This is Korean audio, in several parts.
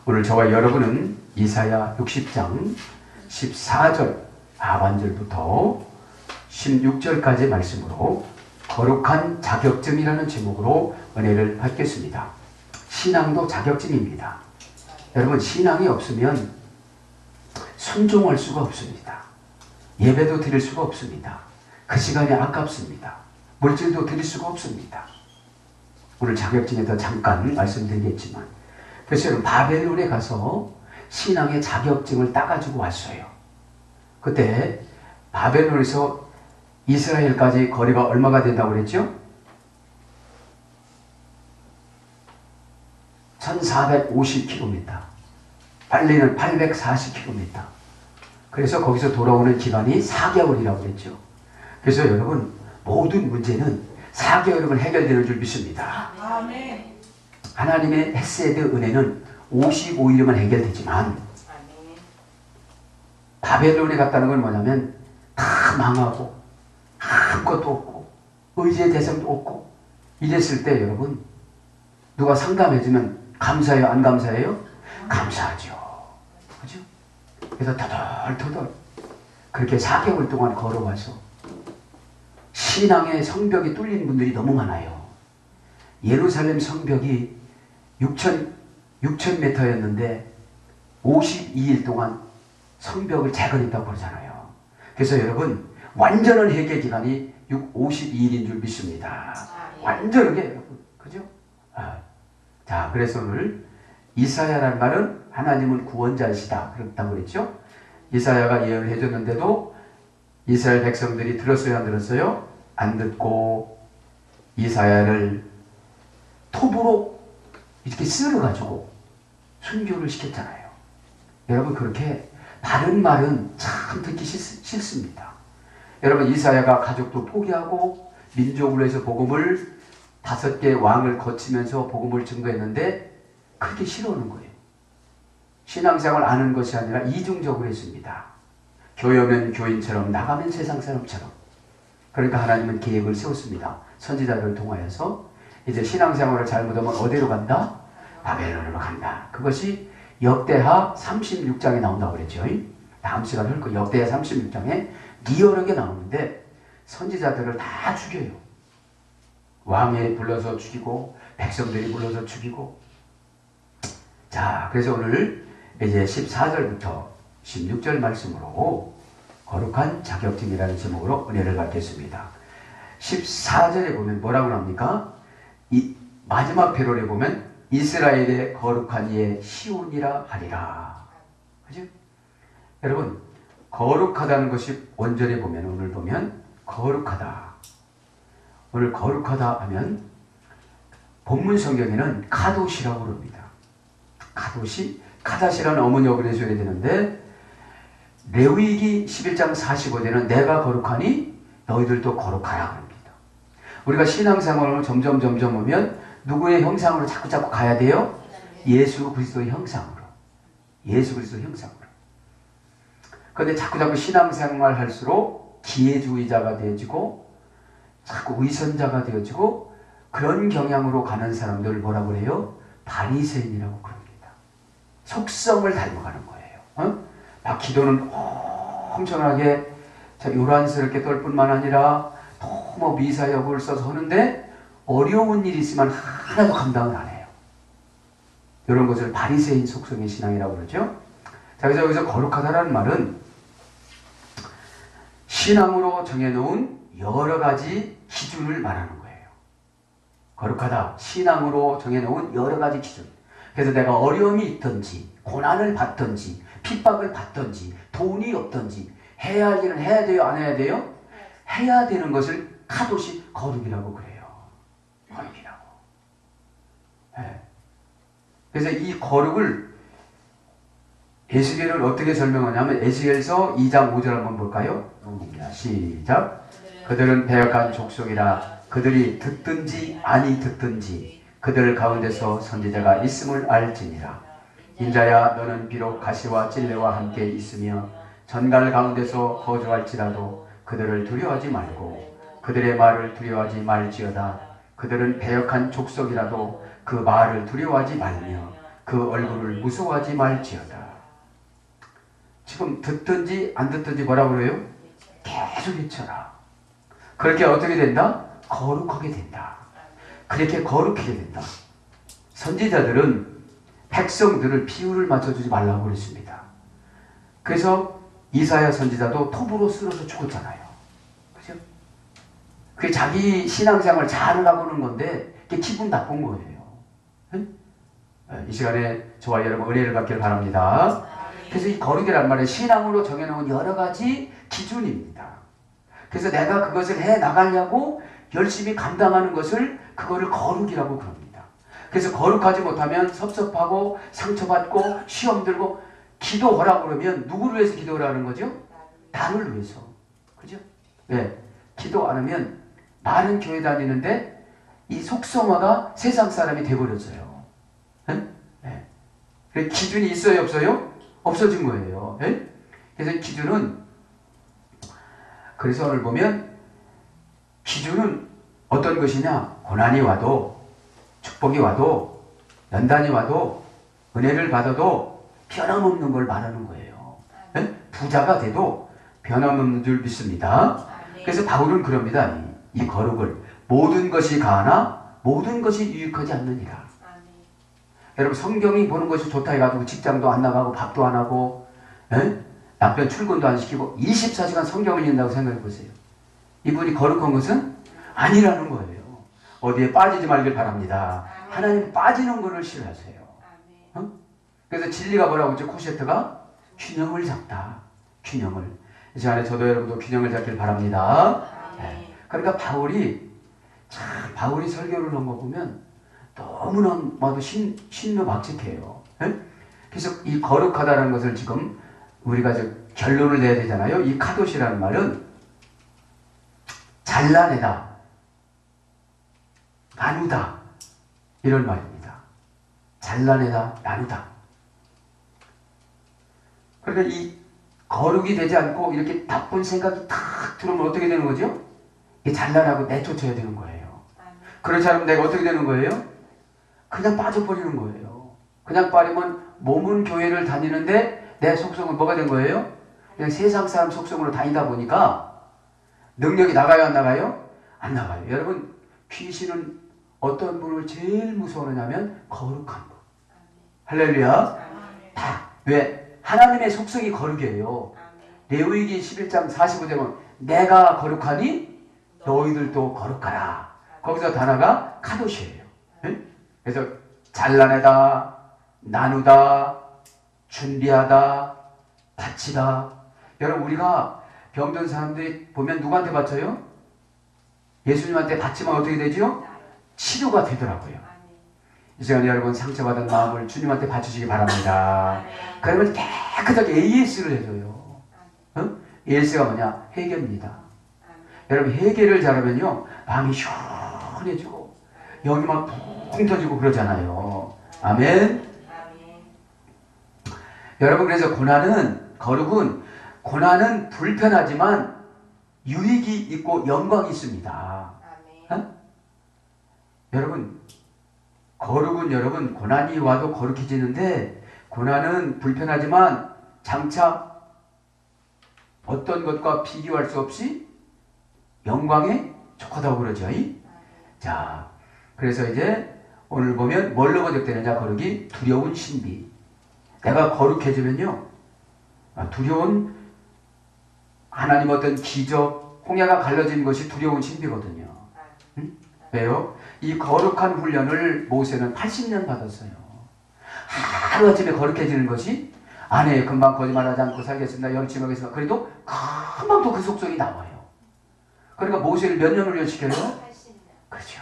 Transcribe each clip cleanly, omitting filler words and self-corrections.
오늘 저와 여러분은 이사야 60장 14절 하반절부터 16절까지 말씀으로 거룩한 자격증이라는 제목으로 은혜를 받겠습니다. 신앙도 자격증입니다. 여러분, 신앙이 없으면 순종할 수가 없습니다. 예배도 드릴 수가 없습니다. 그 시간이 아깝습니다. 물질도 드릴 수가 없습니다. 오늘 자격증에서 잠깐 말씀드리겠지만, 그래서 여러분, 바벨론에 가서 신앙의 자격증을 따가지고 왔어요. 그때 바벨론에서 이스라엘까지 거리가 얼마가 된다고 그랬죠? 1450km, 빨리는 840km. 그래서 거기서 돌아오는 기간이 4개월이라고 그랬죠. 그래서 여러분, 모든 문제는 4개월이면 해결되는 줄 믿습니다. 아멘. 하나님의 헤세드 은혜는 55일이면 해결되지만, 바벨론에 갔다는 건 뭐냐면 다 망하고 아무것도 없고 의지의 대상도 없고 이랬을 때 여러분, 누가 상담해주면 감사해요? 안 감사해요? 감사하죠. 그죠? 그래서 터덜터덜 그렇게 4개월 동안 걸어와서 신앙의 성벽이 뚫린 분들이 너무 많아요. 예루살렘 성벽이 6,000m였는데 52일 동안 성벽을 재건했다고 그러잖아요. 그래서 여러분, 완전한 회개 기간이 52일인 줄 믿습니다. 완전하게 여러분, 그죠? 자, 그래서 오늘 이사야라는 말은 하나님은 구원자이시다 그렇다고 그랬죠. 이사야가 예언을 해줬는데도 이스라엘 백성들이 들었어요, 안 들었어요? 안 듣고 이사야를 톱으로 이렇게 쓸어가지고 순교를 시켰잖아요. 여러분, 그렇게 바른 말은 참 듣기 싫습니다. 여러분, 이사야가 가족도 포기하고 민족으로 해서 복음을 5개 왕을 거치면서 복음을 증거했는데 그렇게 싫어하는 거예요. 신앙생활을 아는 것이 아니라 이중적으로 했습니다. 교회면 교인처럼, 나가면 세상 사람처럼. 그러니까 하나님은 계획을 세웠습니다. 선지자들을 통하여서 이제 신앙생활을 잘못하면 어디로 간다? 바벨론으로 간다. 그것이 역대하 36장에 나온다고 그랬죠. 다음 시간에 할 거 역대하 36장에 리얼하게 나오는데 선지자들을 다 죽여요. 왕이 불러서 죽이고 백성들이 불러서 죽이고. 자, 그래서 오늘 이제 14절부터 16절 말씀으로 거룩한 자격증이라는 제목으로 은혜를 받겠습니다. 14절에 보면 뭐라고 나옵니까? 이 마지막 패럴에 보면 이스라엘의 거룩한 이의 시온이라 하리라. 그죠? 여러분, 거룩하다는 것이 원전에 보면, 오늘 보면 거룩하다. 오늘 거룩하다 하면 본문 성경에는 카도시라고 그럽니다. 카도시, 카다시라는 어머니 어근에 줘야 되는데, 레위기 11장 45절에는 내가 거룩하니 너희들도 거룩하라 그럽니다. 우리가 신앙생활을 점점 오면 누구의 형상으로 자꾸 가야 돼요? 예수 그리스도의 형상으로. 예수 그리스도의 형상으로. 그런데 자꾸 신앙생활 할수록 기회주의자가 되어지고 자꾸 의선자가 되어지고 그런 경향으로 가는 사람들을 뭐라고 해요? 바리새인이라고 그럽니다. 속성을 닮아가는 거예요. 기도는 엄청나게 요란스럽게 떨 뿐만 아니라 너무 미사역을 써서 하는데 어려운 일이 있으면 하나도 감당을 안 해요. 이런 것을 바리새인 속성의 신앙이라고 그러죠. 자, 그래서 여기서 거룩하다라는 말은 신앙으로 정해놓은 여러 가지 기준을 말하는 거예요. 거룩하다, 신앙으로 정해놓은 여러 가지 기준. 그래서 내가 어려움이 있든지 고난을 받든지 핍박을 받든지 돈이 없든지 해야 할 일은 해야 돼요, 안 해야 돼요? 해야 되는 것을 카도시 거룩이라고 그래요. 거룩이라고. 네. 그래서 이 거룩을 에스겔을 어떻게 설명하냐면 에스겔서 2장 5절 한번 볼까요? 시작. 그들은 배역한 족속이라 그들이 듣든지 아니 듣든지 그들 가운데서 선지자가 있음을 알지니라. 인자야, 너는 비록 가시와 찔레와 함께 있으며 전갈 가운데서 거주할지라도 그들을 두려워하지 말고 그들의 말을 두려워하지 말지어다. 그들은 배역한 족속이라도 그 말을 두려워하지 말며 그 얼굴을 무서워하지 말지어다. 지금 듣든지 안 듣든지 뭐라고 그래요? 계속 외쳐라. 그렇게 어떻게 된다? 거룩하게 된다. 그렇게 거룩하게 된다. 선지자들은 백성들을 비율을 맞춰주지 말라고 그랬습니다. 그래서 이사야 선지자도 톱으로 쓸어서 죽었잖아요. 그죠? 그게 자기 신앙생활을 잘하려고 하는 건데 그게 기분 나쁜 거예요. 응? 이 시간에 저와 여러분 은혜를 받기를 바랍니다. 그래서 이 거룩이란 말은 신앙으로 정해놓은 여러 가지 기준입니다. 그래서 내가 그것을 해 나가려고 열심히 감당하는 것을 그거를 거룩이라고 그럽니다. 그래서 거룩하지 못하면 섭섭하고 상처받고 시험 들고 기도하라고 그러면 누구를 위해서 기도하라는 거죠? 나를 위해서. 그죠? 네. 기도 안 하면 많은 교회 다니는데 이 속성화가 세상 사람이 돼버렸어요. 네? 네. 기준이 있어요? 없어요? 없어진 거예요. 네? 그래서 기준은 그래서 오늘 보면 기준은 어떤 것이냐? 고난이 와도 축복이 와도 연단이 와도 은혜를 받아도 변함없는 걸 말하는 거예요. 네? 부자가 돼도 변함없는 줄 믿습니다. 그래서 바울은 그럽니다. 이 거룩을 모든 것이 가하나 모든 것이 유익하지 않느니라. 여러분 성경이 보는 것이 좋다 해가지고 직장도 안 나가고 밥도 안 하고 에? 남편 출근도 안 시키고 24시간 성경을 읽는다고 생각해 보세요. 이분이 거룩한 것은 아니라는 거예요. 어디에 빠지지 말길 바랍니다. 하나님 빠지는 것을 싫어하세요. 어? 그래서 진리가 뭐라고 했죠? 코셰트가 균형을 잡다. 균형을. 이 시간에 저도 여러분도 균형을 잡길 바랍니다. 네. 그러니까 바울이 설교를 한 거 보면 너무나도 신묘박직해요. 네? 그래서 이 거룩하다는 것을 지금 우리가 결론을 내야 되잖아요. 이 카도시라는 말은 잘라내다, 나누다 이런 말입니다. 잘라내다, 나누다. 그러니까 이 거룩이 되지 않고 이렇게 나쁜 생각이 탁 들어오면 어떻게 되는 거죠? 이게 잘라내고 내쫓아야 되는 거예요. 그렇지 않으면 내가 어떻게 되는 거예요? 그냥 빠져버리는 거예요. 그냥 빠지면 몸은 교회를 다니는데 내 속성은 뭐가 된 거예요? 그냥 세상 사람 속성으로 다니다 보니까 능력이 나가요, 안 나가요? 안 나가요. 여러분, 귀신은 어떤 분을 제일 무서워하냐면 거룩한 분. 할렐루야. 다. 왜? 하나님의 속성이 거룩이에요. 레위기 11장 45절은 내가 거룩하니 너희들도 거룩하라. 거기서 단어가 카도시예요. 네? 그래서 잘라내다, 나누다, 준비하다, 바치다. 여러분 우리가 병든 사람들이 보면 누구한테 바쳐요? 예수님한테 바치면 어떻게 되죠? 치료가 되더라고요. 이 시간에 여러분 상처받은 마음을 주님한테 바치시기 바랍니다. 그러면 깨끗하게 AS를 해줘요. 어? AS가 뭐냐? 회개입니다. 여러분 회개를 잘하면요 마음이 시원해지고 여기 막 붕 터지고 그러잖아요. 아멘. 여러분 그래서 고난은 불편하지만 유익이 있고 영광이 있습니다. 어? 여러분 거룩은 여러분 고난이 와도 거룩해지는데 고난은 불편하지만 장차 어떤 것과 비교할 수 없이 영광에 족하다고 그러죠. 자, 그래서 이제 오늘 보면 뭘로 번역되느냐 거룩이 두려운 신비. 내가 거룩해지면요 두려운 하나님 어떤 기적 홍해가 갈라진 것이 두려운 신비거든요. 응? 왜요? 이 거룩한 훈련을 모세는 80년 받았어요. 하루아침에 거룩해지는 것이 아내 금방 거짓말하지 않고 살겠습니다. 영침하겠습니다. 그래도 금방 또 그 속성이 나와요. 그러니까 모세를 몇 년 훈련시켜요? 80년. 그렇죠.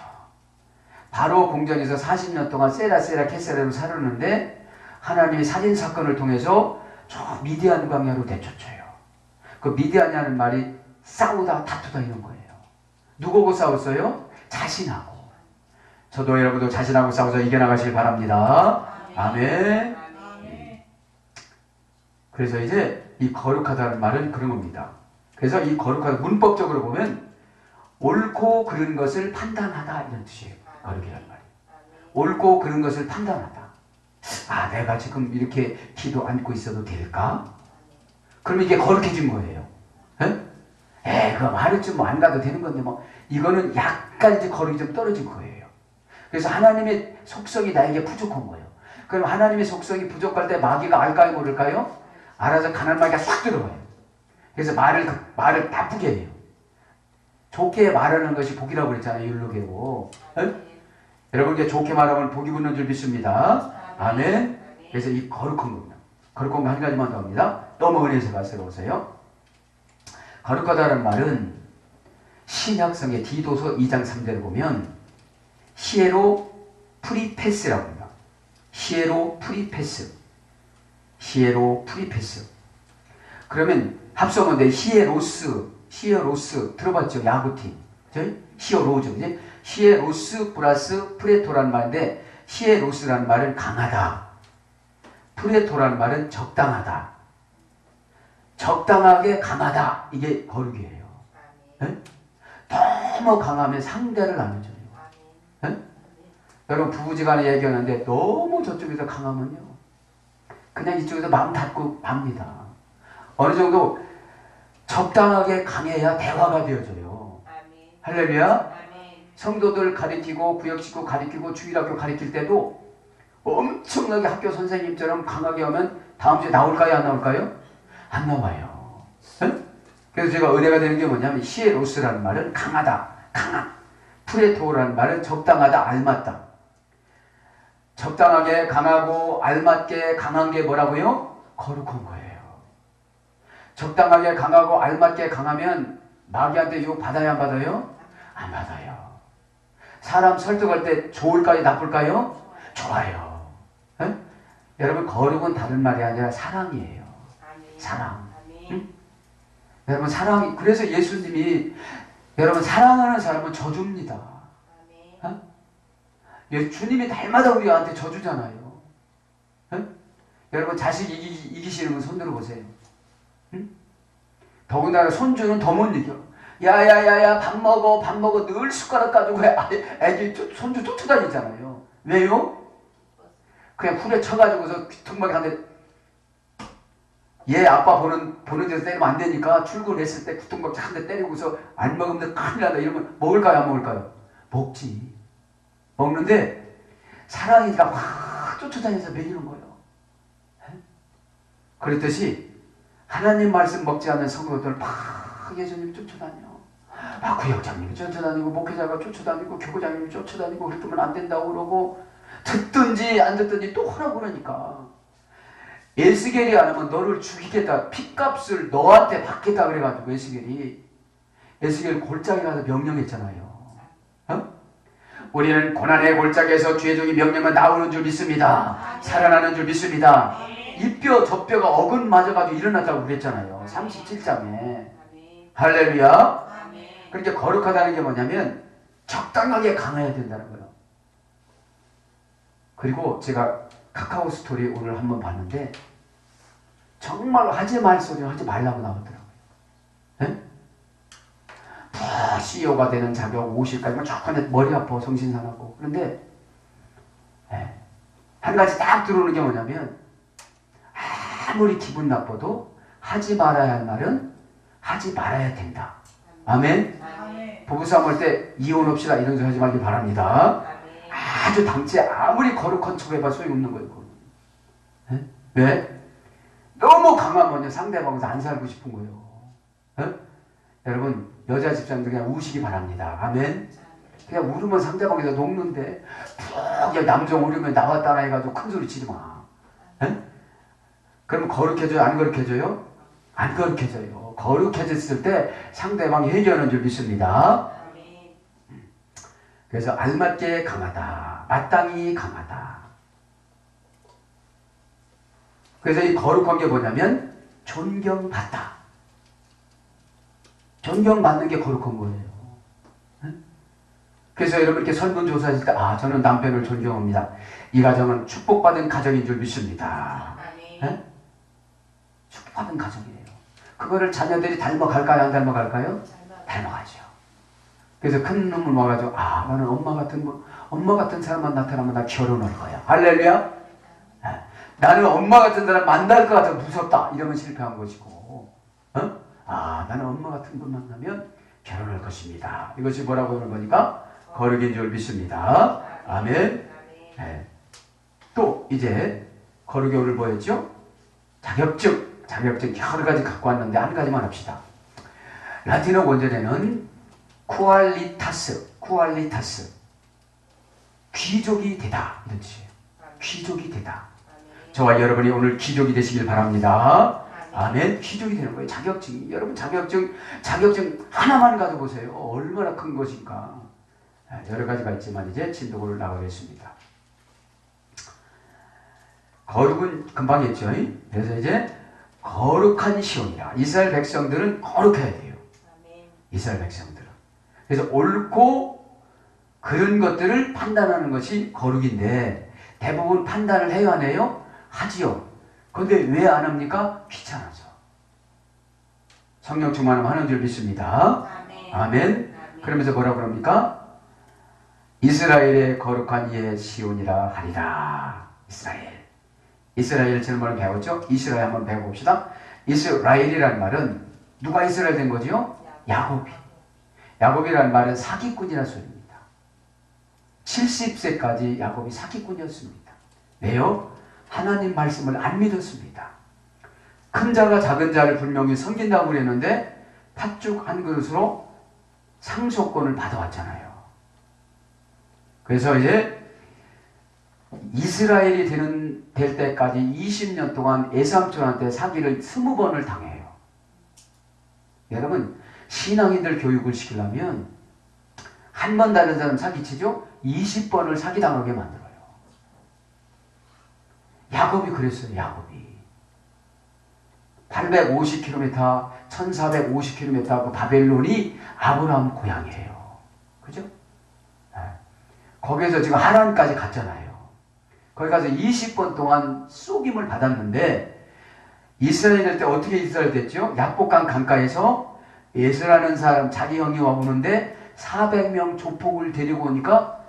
바로 궁전에서 40년 동안 세라 캐세라로 살았는데 하나님이 살인사건을 통해서 저 미디안 광야로 내쫓아요. 그 미디안이라는 말이 싸우다 다투다 이런 거예요. 누구하고 싸웠어요? 자신하고. 저도 여러분도 자신하고 싸워서 이겨나가시길 바랍니다. 아멘. 그래서 이제 이 거룩하다는 말은 그런 겁니다. 그래서 이 거룩하다 문법적으로 보면 옳고 그른 것을 판단하다 이런 뜻이에요. 거룩이라는 말이. 옳고 그른 것을 판단하다. 아, 내가 지금 이렇게 기도 안고 있어도 될까? 그러면 이게 거룩해진 거예요. 그거 말을 좀 안 가도 되는 건데, 뭐, 이거는 약간 이제 거룩이 좀 떨어진 거예요. 그래서 하나님의 속성이 나에게 부족한 거예요. 그럼 하나님의 속성이 부족할 때 마귀가 알까요, 모를까요? 알아서 가난 마귀가 싹 들어가요. 그래서 말을 나쁘게 해요. 좋게 말하는 것이 복이라고 그랬잖아요, 율로계고. 여러분, 이제 좋게 말하면 복이 붙는 줄 믿습니다. 아멘. 그래서 이 거룩한 겁니다. 거룩한 거 한 가지만 더 합니다. 너무 은혜에서 가스러우세요. 거룩하다는 말은 신약성의 디도서 2장 3절을 보면 히에로 프리페스라고 합니다. 히에로 프리페스. 히에로 프리페스. 그러면 합성어인데 히에로스 들어봤죠? 야구팀. 히어로즈. 그지? 히에로스 플러스 프레토라는 말인데 히에로스라는 말은 강하다. 프레토라는 말은 적당하다. 적당하게 강하다. 이게 거룩이에요. 너무 강하면 상대를 안 해줘요. 여러분 부부지간에 얘기하는데 너무 저쪽에서 강하면요. 그냥 이쪽에서 마음 닫고 맙니다. 어느 정도 적당하게 강해야 대화가 되어져요. 할렐루야. 성도들 가리키고 구역식구 가리키고 주일학교 가리킬 때도 엄청나게 학교 선생님처럼 강하게 하면 다음 주에 나올까요? 안 나올까요? 안 나와요. 그래서 제가 은혜가 되는 게 뭐냐면 히에로스라는 말은 강하다, 강한. 프레토라는 말은 적당하다, 알맞다. 적당하게 강하고 알맞게 강한 게 뭐라고요? 거룩한 거예요. 적당하게 강하고 알맞게 강하면 마귀한테 유혹 받아야 안 받아요? 안 받아요. 사람 설득할 때 좋을까요? 나쁠까요? 좋아요. 여러분 거룩은 다른 말이 아니라 사랑이에요. 사랑. 응? 여러분 사랑이, 그래서 예수님이 여러분 사랑하는 사람은 저주입니다. 주님이 날마다 우리한테 저주잖아요. 여러분 자식 이기시는 분 손 들어보세요. 더군다나 손주는 더 못 이겨. 야야야야 밥 먹어 늘 숟가락 가지고 애기 손주 쫓아다니잖아요. 왜요? 그냥 훌에 쳐가지고서 귀퉁막에 한 대, 얘 아빠 보는 데서 때리면 안 되니까 출근했을 때 귀퉁막 한 대 때리고서 안 먹으면 큰일 난다 이러면 먹을까요 안 먹을까요? 먹지. 먹는데 사랑이니까 확 쫓아다니면서 먹이는 거예요. 그랬듯이 하나님 말씀 먹지 않는 성도들 막 예수님 쫓아다녀. 구역장님이 쫓아다니고 목회자가 쫓아다니고 교구장님이 쫓아다니고 그랬으면 안 된다고 그러고 듣든지 안 듣든지 또 하라고 그러니까 에스겔이 안 하면 너를 죽이겠다. 핏값을 너한테 받겠다 그래가지고 에스겔 골짜기 가서 명령했잖아요. 우리는 고난의 골짜기에서 주의 종이 명령은 나오는 줄 믿습니다. 살아나는 줄 믿습니다. 이 뼈 저 뼈가 어근 맞아가지고 일어났다고 그랬잖아요. 37장에. 할렐루야. 그렇게 거룩하다는 게 뭐냐면 적당하게 강해야 된다는 거예요. 그리고 제가 카카오 스토리 오늘 한번 봤는데 정말 하지 말 소리는 하지 말라고 나오더라고요. CEO가 되는 자격 50까지만 쫙 하는데 머리 아파 정신사나고. 그런데 한 가지 딱 들어오는 게 뭐냐면 아무리 기분 나빠도 하지 말아야 할 말은 하지 말아야 된다. 아멘. 부부싸움 할 때 이혼합시다 이런 소리 하지 말길 바랍니다. 아주 당체 아무리 거룩한 척 해봐 소용없는 거예요. 왜? 너무 강하면 상대방에서 안 살고 싶은 거예요. 여러분 여자 집사님들 그냥 우시기 바랍니다. 아멘. 그냥 울으면 상대방에서 녹는데 푹 남정 울으면 나왔다나 해가지고 큰 소리 치지 마. 그러면 거룩해져요? 안 거룩해져요? 안 거룩해져요. 거룩해졌을 때 상대방이 회개하는 줄 믿습니다. 그래서 알맞게 강하다. 마땅히 강하다. 그래서 이 거룩한 게 뭐냐면 존경받다. 존경받는 게 거룩한 거예요. 그래서 여러분 이렇게 설문조사하실 때 저는 남편을 존경합니다. 이 가정은 축복받은 가정인 줄 믿습니다. 축복받은 가정이에요. 그거를 자녀들이 닮아갈까요? 안 닮아갈까요? 닮아가죠. 그래서 큰 놈을 와가지고 나는 엄마 같은 사람만 나타나면 나 결혼할 거야. 할렐루야. 나는 엄마 같은 사람 만날 것 같아 무섭다. 이러면 실패한 것이고, 나는 엄마 같은 분 만나면 결혼할 것입니다. 이것이 뭐라고 하는 거니까 거룩인 줄 믿습니다. 아멘. 네. 또 이제 거룩이 오늘 뭐였죠? 자격증 여러 가지 갖고 왔는데 한 가지만 합시다. 라틴어 원전에는 쿠알리타스, 귀족이 되다 이런 뜻이에요. 귀족이 되다. 저와 여러분이 오늘 귀족이 되시길 바랍니다. 아멘. 귀족이 되는 거예요. 자격증이. 여러분 자격증 하나만 가져보세요. 얼마나 큰 것인가. 여러 가지가 있지만 이제 진도를 나가겠습니다. 거룩은 금방 했죠. 그래서 이제 거룩한 시온이라. 이스라엘 백성들은 거룩해야 돼요. 이스라엘 백성들은. 그래서 옳고 그런 것들을 판단하는 것이 거룩인데 대부분 판단을 해요 안 해요? 하지요. 그런데 왜 안 합니까? 귀찮아서. 성령 충만하면 하는 줄 믿습니다. 아멘. 그러면서 뭐라고 그럽니까? 이스라엘의 거룩한 이의 시온이라 하리라. 이스라엘 지난번에 배웠죠? 이스라엘 한번 배워봅시다. 이스라엘이라는 말은 누가 이스라엘 된 거지요? 야곱이라는 말은 사기꾼이라는 소리입니다. 70세까지 야곱이 사기꾼이었습니다. 왜요? 하나님 말씀을 안 믿었습니다. 큰 자가 작은 자를 분명히 섬긴다고 그랬는데 팥죽 한 그릇으로 상속권을 받아왔잖아요. 그래서 이제 이스라엘이 될 때까지 20년 동안 애삼촌한테 사기를 20번을 당해요. 여러분 신앙인들 교육을 시키려면 한 번 다른 사람 사기치죠? 20번을 사기당하게 만들어요. 야곱이 그랬어요. 야곱이 850km 1450km 그 바벨론이 아브라함 고향이에요. 그죠? 네. 거기에서 지금 하란까지 갔잖아요. 거기 가서 20번 동안 쏘김을 받았는데 이스라엘 될 때 어떻게 이스라엘 됐죠? 약복강 강가에서 에스라는 사람 자기 형이 와보는데 400명 조폭을 데리고 오니까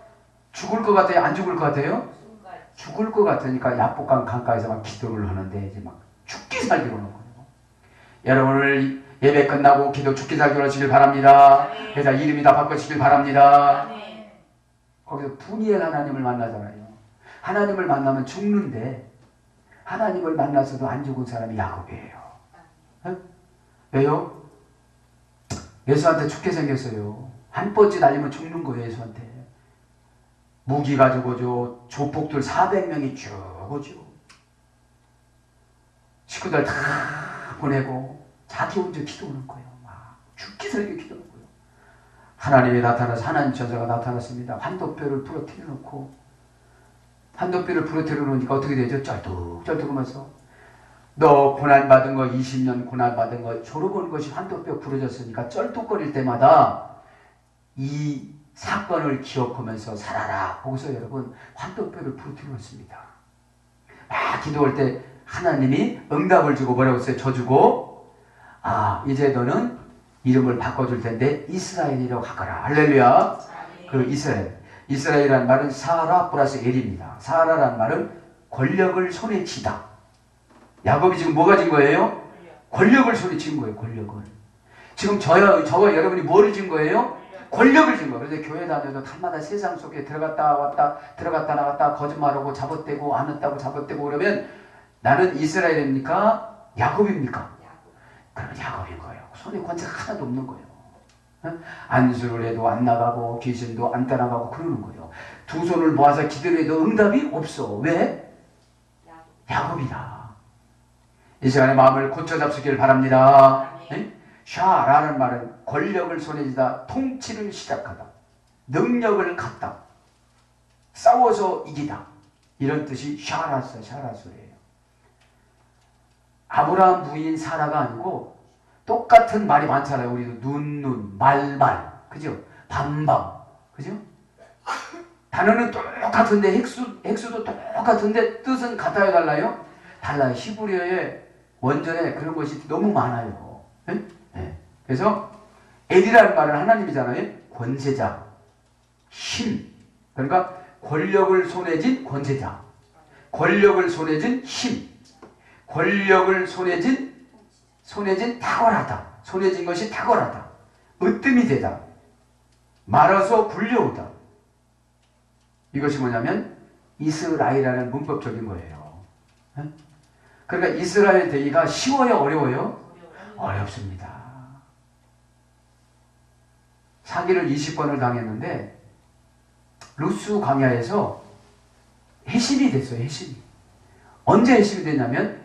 죽을 것 같아요? 안 죽을 것 같아요? 죽을 것 같으니까 약복강 강가에서 막 기도를 하는데 이제 막 죽기 살기로 하는 거예요. 여러분 오늘 예배 끝나고 기도 죽기 살기로 하시길 바랍니다. 그래서 이름이 다 바꿔주시길 바랍니다. 거기서 분이엘 하나님을 만나잖아요. 하나님을 만나면 죽는데 하나님을 만나서도 안 죽은 사람이 야곱이에요. 왜요? 예수한테 죽게 생겼어요. 한 뻗짓 아니면 죽는 거예요. 예수한테. 무기 가지고 오죠. 조폭들 400명이 쭉 오죠. 식구들 다 보내고 자기 혼자 기도하는 거예요. 막 죽기 살기 기도하는 거예요. 하나님이 나타나서 하나님 천사가 나타났습니다. 환도뼈를 부러뜨려 놓고 환도뼈를 부러뜨려 놓으니까 어떻게 되죠? 쩔뚝쩔뚝하면서 너 고난받은 거 20년 고난받은 거 졸업한 것이 환도뼈 부러졌으니까 쩔뚝거릴 때마다 이 사건을 기억하면서 살아라. 거기서 여러분 환도뼈를 부러뜨려 놓습니다. 기도할 때 하나님이 응답을 주고 뭐라고 했어요? 져주고 이제 너는 이름을 바꿔줄 텐데 이스라엘이라고 하거라. 할렐루야. 그 이스라엘이라는 말은 사라 플러스 엘입니다. 사라라는 말은 권력을 손에 쥐다. 야곱이 지금 뭐가 진 거예요? 권력을 손에 쥔 거예요. 권력을. 지금 저와 여러분이 뭐를 진 거예요? 권력을 진 거예요. 그래서 교회 다녀도 날마다 세상 속에 들어갔다 나갔다 거짓말하고 잡아떼고 안 했다고 잡아떼고 그러면 나는 이스라엘입니까? 야곱입니까? 그러면 야곱인 거예요. 손에 권세가 하나도 없는 거예요. 안수를 해도 안 나가고 귀신도 안 따라가고 그러는 거예요. 두 손을 모아서 기도를 해도 응답이 없어. 왜? 야곱이다. 이 시간에 마음을 고쳐 잡수길 바랍니다. 샤라는 말은 권력을 손에 쥐다, 통치를 시작하다, 능력을 갖다, 싸워서 이기다, 이런 뜻이 샤라 소리예요. 아브라함 부인 사라가 아니고 똑같은 말이 많잖아요. 우리도 눈, 말, 그죠? 밤, 그죠? 단어는 똑같은데 핵수도 똑같은데 뜻은 같아요, 달라요? 달라요. 히브리어의 원전에 그런 것이 너무 많아요. 네? 그래서 엘이라는 말은 하나님이잖아요. 권세자, 힘. 그러니까 권력을 손에 쥔 권세자. 권력을 손에 쥔 힘, 권력을 손에 쥔 탁월하다. 손에 쥔 것이 탁월하다. 으뜸이 되다. 말아서 굴려오다. 이것이 뭐냐면 이스라엘이라는 문법적인 거예요. 그러니까 이스라엘 되기가 쉬워요? 어려워요? 어렵습니다. 사기를 20번을 당했는데 루스 광야에서 해심이 됐어요. 해심이. 언제 해심이 됐냐면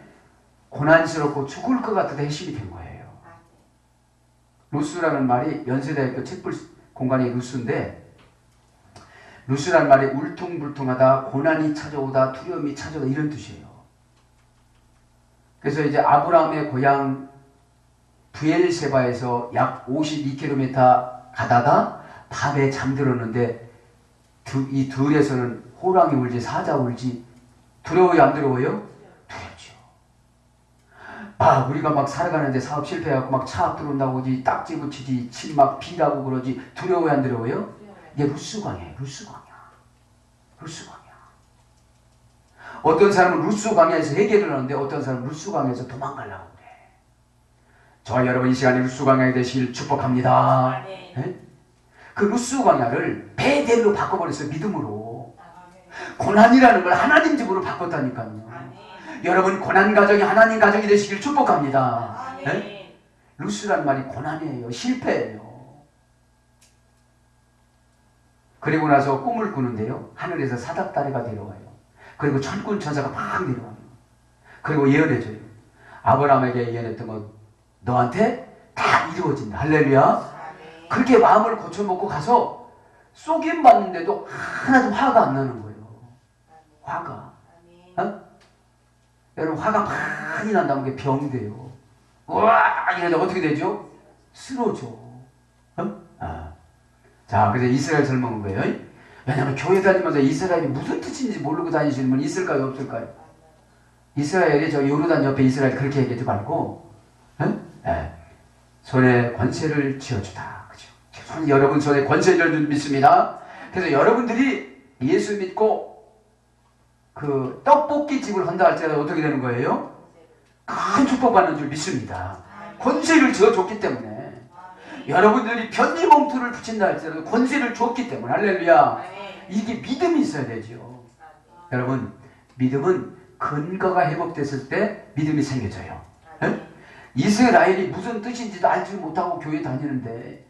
고난스럽고 죽을 것 같아도 해심이 된 거예요. 루스라는 말이 연세대학교 책불 공간이 루스인데, 루스라는 말이 울퉁불퉁하다, 고난이 찾아오다, 두려움이 찾아오다 이런 뜻이에요. 그래서 이제 아브라함의 고향 부엘세바에서 약 52km 가다가 밤에 잠들었는데 이 들에서는 호랑이 울지 사자 울지 두려워요? 안 두려워요? 두렵죠. 우리가 막 살아가는데 사업 실패해갖고 막 차 들어온다고 그러지, 딱지 붙이지, 침 막 비라고 그러지, 두려워요? 안 두려워요? 이게 루스광야예요. 루스광야. 루스광야. 어떤 사람은 루스광야에서 해결을 하는데 어떤 사람은 루스광야에서 도망가려고 그래. 저와 여러분 이 시간에 루스광야에 되시길 축복합니다. 네? 그 루스광야를 베델로 바꿔버렸어요. 믿음으로. 고난이라는 걸 하나님 집으로 바꿨다니까요. 여러분 고난 가정이 하나님 가정이 되시길 축복합니다. 네? 루스란 말이 고난이에요. 실패예요. 그리고 나서 꿈을 꾸는데요. 하늘에서 사닥다리가 내려와요. 그리고 천군 천사가 막 내려와요. 그리고 예언해줘요. 아브라함에게 예언했던 건 너한테 다 이루어진다. 할렐루야. 그렇게 마음을 고쳐먹고 가서 쏘김받는데도 하나도 화가 안 나는 거예요. 화가. 여러분 화가 많이 난다는 게 병돼요. 우와 이러다 어떻게 되죠? 쓰러져. 자, 그래서 이스라엘 설명한 거예요. 왜냐하면 교회 다니면서 이스라엘이 무슨 뜻인지 모르고 다니시는 분 있을까요? 없을까요? 이스라엘이 저 요르단 옆에 이스라엘 그렇게 얘기하지 말고 손에 권세를 쥐어주다. 그죠? 여러분 손에 권세를 믿습니다. 그래서 여러분들이 예수 믿고 그 떡볶이 집을 한다 할지라도 어떻게 되는 거예요? 큰 축복받는 줄 믿습니다. 권세를 쥐어줬기 때문에. 여러분들이 편지 봉투를 붙인다 할지라도 권세를 줬기 때문에. 할렐루야. 이게 믿음이 있어야 되죠. 여러분 믿음은 근거가 회복됐을 때 믿음이 생겨져요. 이스라엘이 무슨 뜻인지도 알지 못하고 교회 다니는데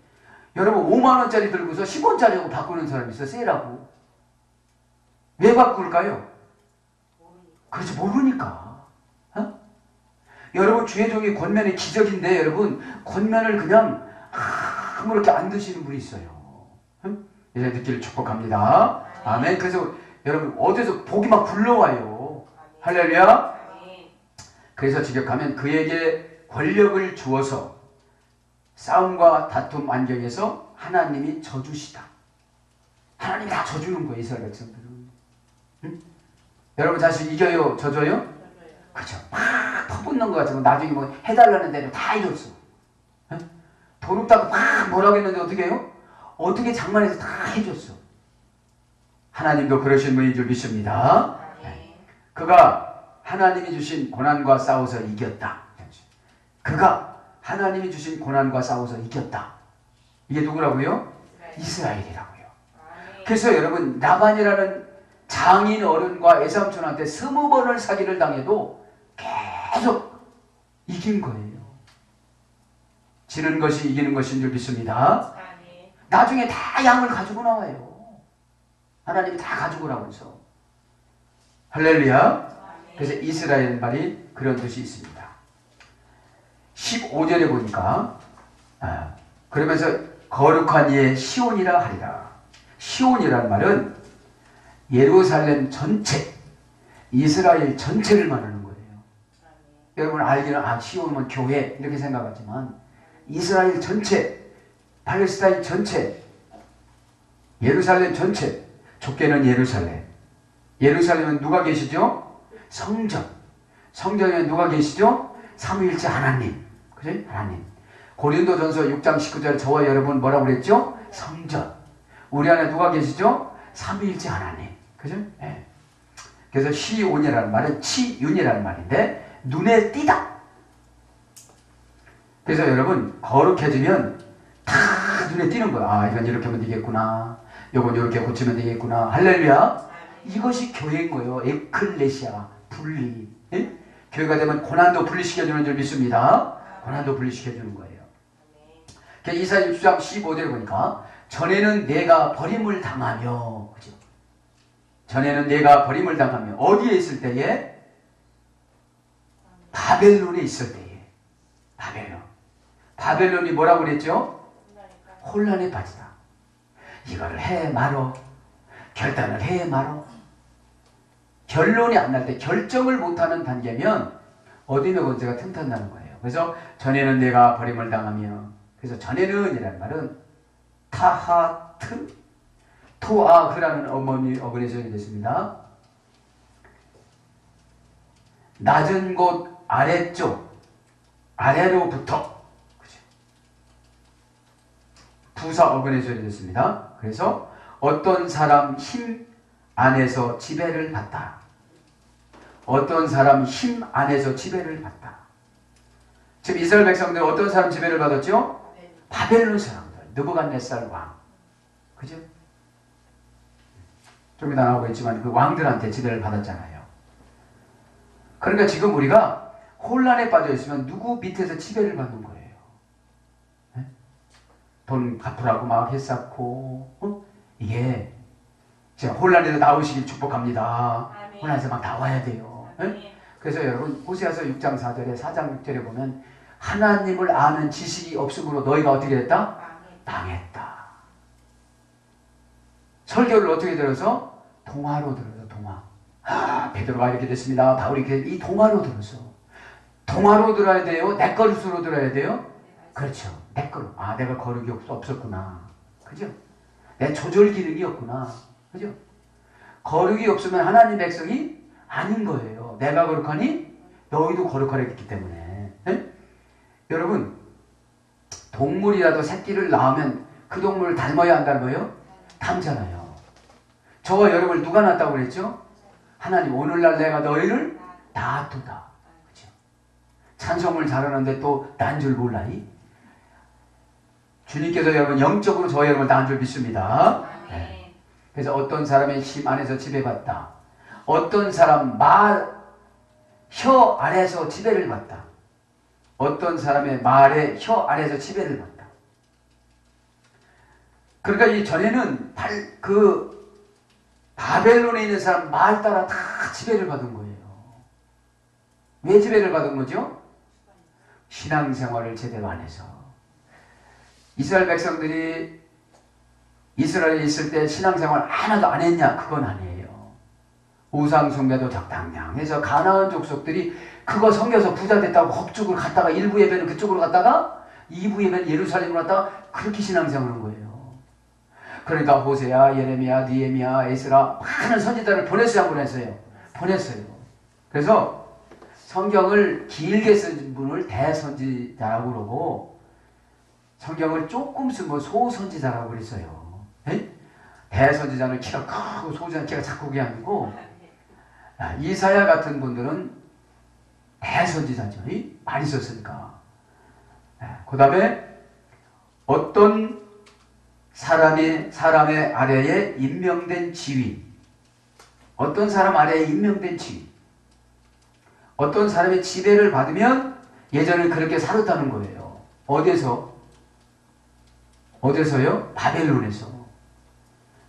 여러분 5만원짜리 들고서 10원짜리하고 바꾸는 사람이 있어. 세라고. 왜 바꿀까요? 그렇지 모르니까. 여러분 주의 종이 권면의 기적인데 여러분 권면을 그냥 아무렇게 안 드시는 분이 있어요. 이제 듣기를 축복합니다. 아멘. 그래서 여러분 어디서 복이 막 굴러와요. 할렐루야. 그래서 지적하면 그에게 권력을 주어서 싸움과 다툼 안경에서 하나님이 져주시다. 하나님이 다 져주는 거예요. 이스라엘 백성들은. 여러분 자식 이겨요? 져줘요? 그죠. 막 퍼붓는 것 같지만 나중에 뭐 해달라는 대로 다 이뤘어. 도둑다고 막 뭐라고 했는데 어떻게 해요? 어떻게 장만해서 다 해줬어. 하나님도 그러신 분인 줄 믿습니다. 그가 하나님이 주신 고난과 싸워서 이겼다. 그가 하나님이 주신 고난과 싸워서 이겼다. 이게 누구라고요? 이스라엘이라고요. 그래서 여러분 나반이라는 장인 어른과 외삼촌한테 20번을 사기를 당해도 계속 이긴 거예요. 지는 것이 이기는 것인 줄 믿습니다. 나중에 다 양을 가지고 나와요. 하나님이 다 가지고 나오면서. 할렐루야. 그래서 이스라엘 말이 그런 뜻이 있습니다. 15절에 보니까 그러면서 거룩한 이의 시온이라 하리라. 시온이라는 말은 예루살렘 전체, 이스라엘 전체를 말하는 거예요. 여러분 알기는 시온은 교회 이렇게 생각하지만 이스라엘 전체, 팔레스타인 전체, 예루살렘 전체, 좁게는 예루살렘. 예루살렘은 누가 계시죠? 성전. 성전에 누가 계시죠? 삼위일체 하나님. 그죠? 하나님. 고린도전서 6장 19절 저와 여러분 뭐라고 그랬죠? 성전. 우리 안에 누가 계시죠? 삼위일체 하나님. 그죠? 네. 그래서 시온이라는 말은 치윤이라는 말인데 눈에 띄다. 그래서 여러분 거룩해지면 다 눈에 띄는 거야. 아, 이건 이렇게 하면 되겠구나. 이건 이렇게 고치면 되겠구나. 할렐루야. 이것이 교회인 거예요. 에클레시아 분리. 예? 교회가 되면 고난도 분리시켜주는 줄 믿습니다. 고난도 분리시켜주는 거예요. 이사야 60장 15절에 보니까 전에는 내가 버림을 당하며, 그죠? 전에는 내가 버림을 당하며 어디에 있을 때에? 바벨론에 있을 때에. 바벨론이 뭐라고 그랬죠? 혼란에 빠지다. 이거를 해 말어. 결단을 해 말어. 결론이 안 날 때 결정을 못하는 단계면 어둠의 권세가 틈탄다는 거예요. 그래서 전에는 내가 버림을 당하며, 그래서 전에는 이라는 말은 타하트 토아흐라는 어머니 적이 됐습니다. 낮은 곳 아래쪽, 아래로부터, 그죠? 부사 어근의 소리 됐습니다. 그래서 어떤 사람 힘 안에서 지배를 받다. 어떤 사람 힘 안에서 지배를 받다. 지금 이스라엘 백성들은 어떤 사람 지배를 받았죠? 바벨론 사람들, 느부갓네살 왕, 그죠? 좀 이따 나오겠지만 그 왕들한테 지배를 받았잖아요. 그러니까 지금 우리가 혼란에 빠져 있으면 누구 밑에서 지배를 받는 거예요. 네? 돈 갚으라고 막 했었고, 이게 제가 혼란에서 나오시길 축복합니다. 아멘. 혼란에서 막 나와야 돼요. 네? 그래서 여러분 호세아서 6장 4절에 4장 6절에 보면 하나님을 아는 지식이 없으므로 너희가 어떻게 됐다? 망했다. 설교를 어떻게 들어서? 동화로 들어서 동화. 아, 베드로가 이렇게 됐습니다. 바울이 이렇게, 이 동화로 들어서. 동화로 들어야 돼요? 내 것으로 들어야 돼요? 그렇죠. 내 것. 아, 내가 거룩이 없었구나. 그죠? 내 조절 기능이 없구나. 그죠? 거룩이 없으면 하나님 백성이 아닌 거예요. 내가 거룩하니 너희도 거룩하라 했기 때문에. 네? 여러분, 동물이라도 새끼를 낳으면 그 동물을 닮아야 안 닮아요? 닮잖아요. 저와 여러분을 누가 낳았다고 그랬죠? 하나님. 오늘날 내가 너희를 낳았도다. 그죠? 찬송을 잘하는데 또 난 줄 몰라니? 주님께서 여러분 영적으로 저와 여러분을 낳은 줄 믿습니다. 네. 그래서 어떤 사람의 힘 안에서 지배받다. 어떤 사람 혀 안에서 지배를 받다. 어떤 사람의 말에 혀 안에서 지배를 받다. 그러니까 이 전에는 바벨론에 있는 사람 말 따라 다 지배를 받은 거예요. 왜 지배를 받은 거죠? 신앙생활을 제대로 안 해서. 이스라엘 백성들이 이스라엘에 있을 때 신앙생활 하나도 안 했냐? 그건 아니에요. 우상숭배도 적당량해서 가나안 족속들이 그거 섬겨서 부자 됐다고 그쪽으로 갔다가 일부 예배는 그쪽으로 갔다가 2부 예배는 예루살렘으로 갔다가 그렇게 신앙생활을 한 거예요. 그러니까 호세야, 예레미야, 느헤미야, 에스라 많은 선지자를 보냈어요, 안 보냈어요? 보냈어요. 그래서 성경을 길게 쓴 분을 대선지자라고 그러고 성경을 조금 쓴 건 소선지자라고 그랬어요. 에? 대선지자는 키가 크고 소선지자는 키가 작고 그게 아니고 이사야 같은 분들은 대선지자죠. 많이 썼으니까. 그 다음에 어떤 사람의 아래에 임명된 지위, 어떤 사람 아래에 임명된 지위, 어떤 사람의 지배를 받으면 예전에 그렇게 살았다는 거예요. 어디서? 어디서요? 바벨론에서.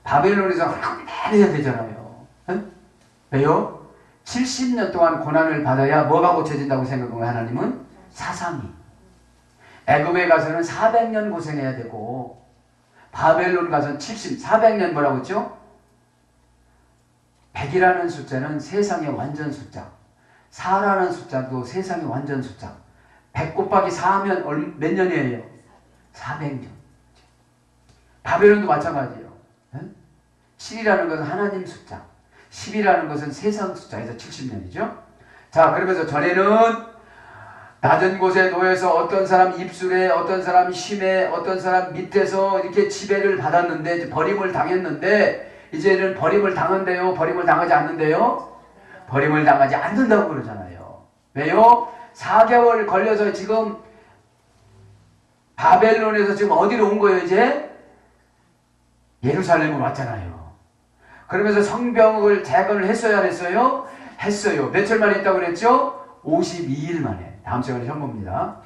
바벨론에서 해야 되잖아요. 에? 왜요? 70년 동안 고난을 받아야 뭐가 고쳐진다고 생각한 거예요, 하나님은? 사상이. 애굽에 가서는 400년 고생해야 되고 바벨론 가서는 400년 뭐라고 했죠? 100이라는 숫자는 세상의 완전 숫자. 4라는 숫자도 세상의 완전 숫자. 100 곱하기 4하면 몇 년이에요? 400년. 바벨론도 마찬가지예요. 7이라는 것은 하나님 숫자. 10이라는 것은 세상 숫자에서 70년이죠. 자, 그러면서 전에는 낮은 곳에 놓여서 어떤 사람 입술에, 어떤 사람 힘에, 어떤 사람 밑에서 이렇게 지배를 받았는데, 버림을 당했는데, 이제는 버림을 당한대요? 버림을 당하지 않는데요? 버림을 당하지 않는다고 그러잖아요. 왜요? 4개월 걸려서 지금 바벨론에서 지금 어디로 온 거예요, 이제? 예루살렘으로 왔잖아요. 그러면서 성벽을 재건을 했어야 안 했어요? 했어요. 며칠 만에 했다고 그랬죠? 52일 만에. 다음 시간에 시험 봅니다.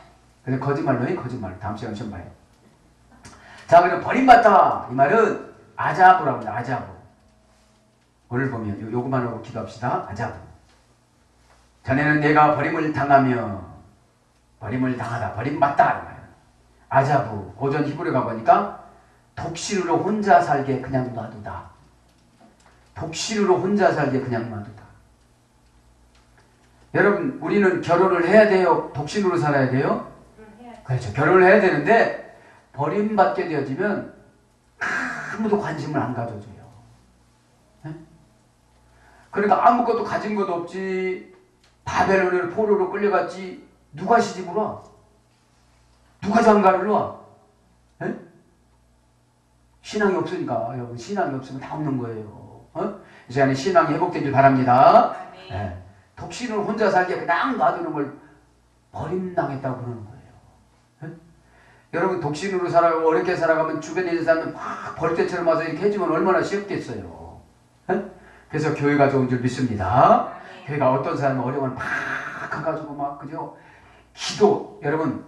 근데 거짓말로 거짓말. 다음 시간에 시험 봐요. 자, 그럼 버림받다. 이 말은 아자부라고 합니다. 아자부. 오늘 보면 요것만 하고 기도합시다. 아자부. 전에는 내가 버림을 당하며 버림을 당하다. 버림받다. 아자부. 고전 히브리 가보니까 독신으로 혼자 살게 그냥 놔두다. 독신으로 혼자 살게 그냥 놔두다. 여러분, 우리는 결혼을 해야 돼요? 독신으로 살아야 돼요? 그렇죠. 결혼을 해야 되는데 버림받게 되어지면 아무도 관심을 안 가져줘요. 네? 그러니까 아무것도 가진 것도 없지. 바벨론으로 포로로 끌려갔지. 누가 시집을 와? 누가 장가를 와? 네? 신앙이 없으니까. 여러분, 신앙이 없으면 다 없는 거예요. 이 시간에 신앙이 회복되길 바랍니다. 네. 독신을 혼자 살게 그냥 놔두는 걸 버림당했다고 그러는 거예요. 네? 여러분, 독신으로 살아가고 어렵게 살아가면 주변에 있는 사람은 막 벌떼처럼 와서 이렇게 해주면 얼마나 쉽겠어요. 네? 그래서 교회가 좋은 줄 믿습니다. 교회가 어떤 사람은 어려움을 막 가가지고 막, 그죠? 기도, 여러분,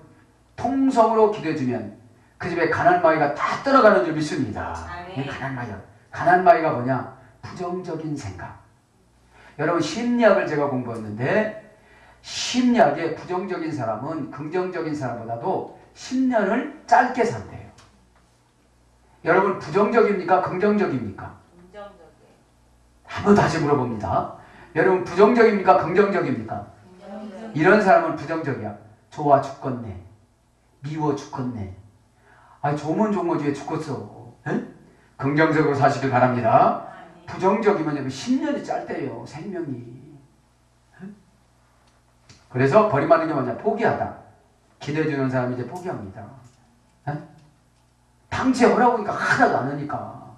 통성으로 기도해주면 그 집에 가난마귀가 다 떠나가는 줄 믿습니다. 가난마귀가 뭐냐? 부정적인 생각. 여러분, 심리학을 제가 공부했는데 심리학의 부정적인 사람은 긍정적인 사람보다도 10년을 짧게 산대요. 여러분, 부정적입니까? 긍정적입니까? 긍정적이에요. 한번 다시 물어봅니다. 여러분, 부정적입니까? 긍정적입니까? 긍정적. 이런 사람은 부정적이야. 좋아 죽겠네. 미워 죽겠네. 아니, 좋으면 좋은 거지 왜 죽겠어. 에? 긍정적으로 사시길 바랍니다. 부정적이면 10년이 짧대요. 생명이. 그래서 버림하는 게 뭐냐? 포기하다. 기대해주는 사람이 이제 포기합니다. 방치하라고 하니까 하나도 안 하니까.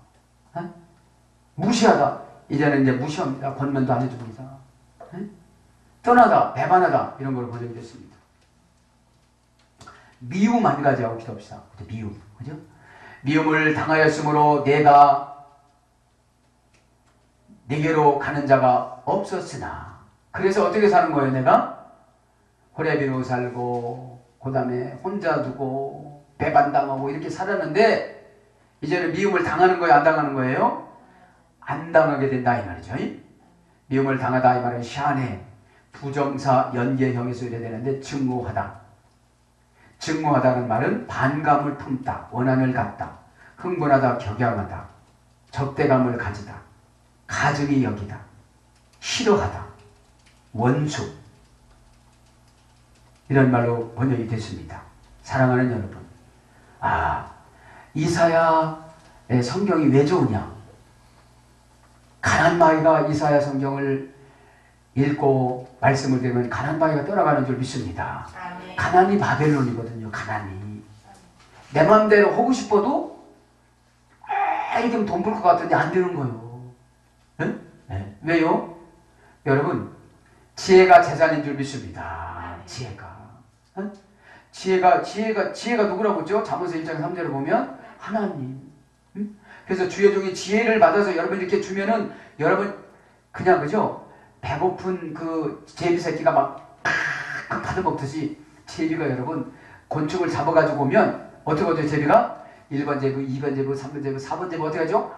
무시하다. 이제는 이제 무시합니다. 권면도 안 해줍니다. 떠나다, 배반하다. 이런 걸 번역이 됐습니다. 미움 한 가지하고 기도합시다. 미움. 그죠? 미움을 당하였으므로 내가 내게로 가는 자가 없었으나. 그래서 어떻게 사는 거예요, 내가? 호레비로 살고, 그 다음에 혼자 두고, 배반당하고 이렇게 살았는데, 이제는 미움을 당하는 거예요, 안 당하는 거예요? 안 당하게 된다, 이 말이죠. 미움을 당하다, 이 말은 샤네, 부정사 연계형에서 이래야 되는데, 증오하다. 증오하다는 말은 반감을 품다, 원한을 갖다, 흥분하다, 격양하다, 적대감을 가지다, 가증히 여기다, 싫어하다, 원수, 이런 말로 번역이 됐습니다. 사랑하는 여러분, 이사야의 성경이 왜 좋으냐? 가난마귀가 이사야 성경을 읽고 말씀을 들으면 가난마귀가 떠나가는 줄 믿습니다. 가난이 바벨론이거든요. 가난이. 내 마음대로 하고 싶어도 이렇게 돈 벌 것 같은데 안 되는 거예요. 네? 왜요? 여러분, 지혜가 재산인 줄 믿습니다. 지혜가 누구라고 했죠? 잠언서 1장 3절을 보면 하나님. 그래서 주의 종이 지혜를 받아서 여러분 이렇게 주면은 여러분 그냥 그죠? 배고픈 그 제비 새끼가 막 가득 먹듯이 제비가 여러분 곤충을 잡아가지고 오면 어떻게 하죠? 제비가 1번 제비, 2번 제비, 3번 제비, 4번 제비 어떻게 하죠?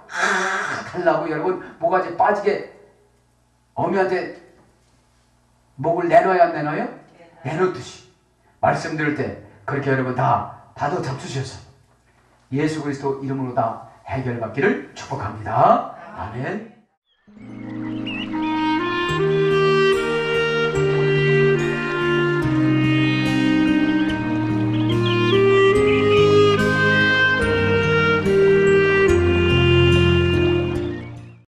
달라고 여러분 모가지 빠지게 어미한테 목을 내놔야 안 내놔요? 내놓듯이 말씀 들을 때 그렇게 여러분 다 받아 잡수셔서 예수 그리스도 이름으로 다 해결받기를 축복합니다. 아멘.